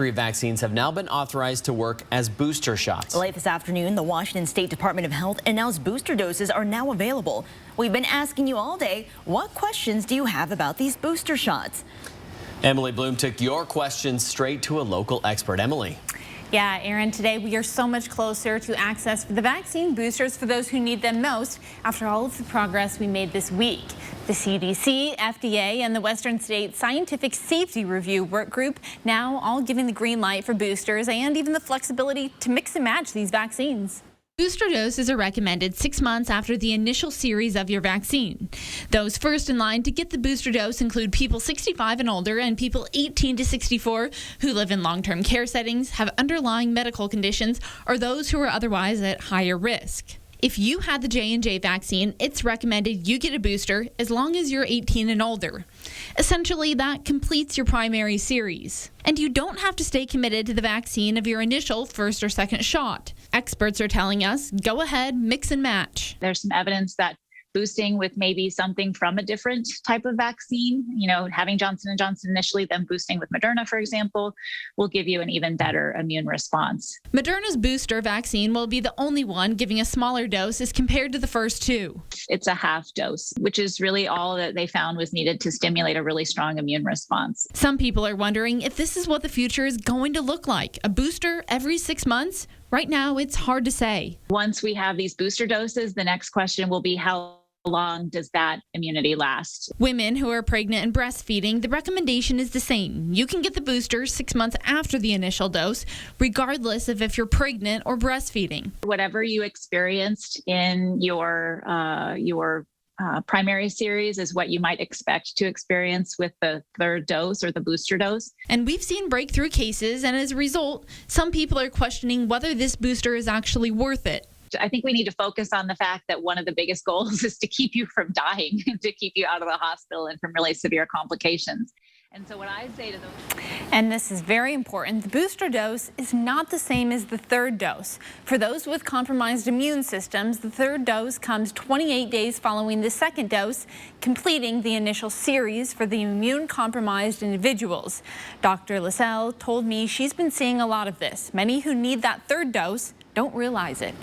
Three vaccines have now been authorized to work as booster shots. Late this afternoon, the Washington State Department of Health announced booster doses are now available. We've been asking you all day, what questions do you have about these booster shots? Emily Bloom took your questions straight to a local expert. Emily. Yeah, Aaron, today we are so much closer to access for the vaccine boosters for those who need them most after all of the progress we made this week. The CDC, FDA, and the Western States Scientific Safety Review Workgroup now all giving the green light for boosters and even the flexibility to mix and match these vaccines. Booster doses are recommended 6 months after the initial series of your vaccine. Those first in line to get the booster dose include people 65 and older and people 18 to 64 who live in long-term care settings, have underlying medical conditions, or those who are otherwise at higher risk. If you had the J&J vaccine, it's recommended you get a booster as long as you're 18 and older. Essentially, that completes your primary series. And you don't have to stay committed to the vaccine of your initial first or second shot. Experts are telling us, go ahead, mix and match. There's some evidence that boosting with maybe something from a different type of vaccine, having Johnson and Johnson initially, then boosting with Moderna, for example, will give you an even better immune response. Moderna's booster vaccine will be the only one giving a smaller dose as compared to the first two. It's a half dose, which is really all that they found was needed to stimulate a really strong immune response. Some people are wondering if this is what the future is going to look like. A booster every 6 months? Right now, it's hard to say. Once we have these booster doses, the next question will be how long does that immunity last? Women who are pregnant and breastfeeding, the recommendation is the same. You can get the booster 6 months after the initial dose, regardless of if you're pregnant or breastfeeding. Whatever you experienced in your primary series is what you might expect to experience with the third dose or the booster dose. And we've seen breakthrough cases, and as a result, some people are questioning whether this booster is actually worth it. I think we need to focus on the fact that one of the biggest goals is to keep you from dying, to keep you out of the hospital and from really severe complications. And so what I say to those... And this is very important. The booster dose is not the same as the third dose. For those with compromised immune systems, the third dose comes 28 days following the second dose, completing the initial series for the immune-compromised individuals. Dr. Lassell told me she's been seeing a lot of this. Many who need that third dose don't realize it.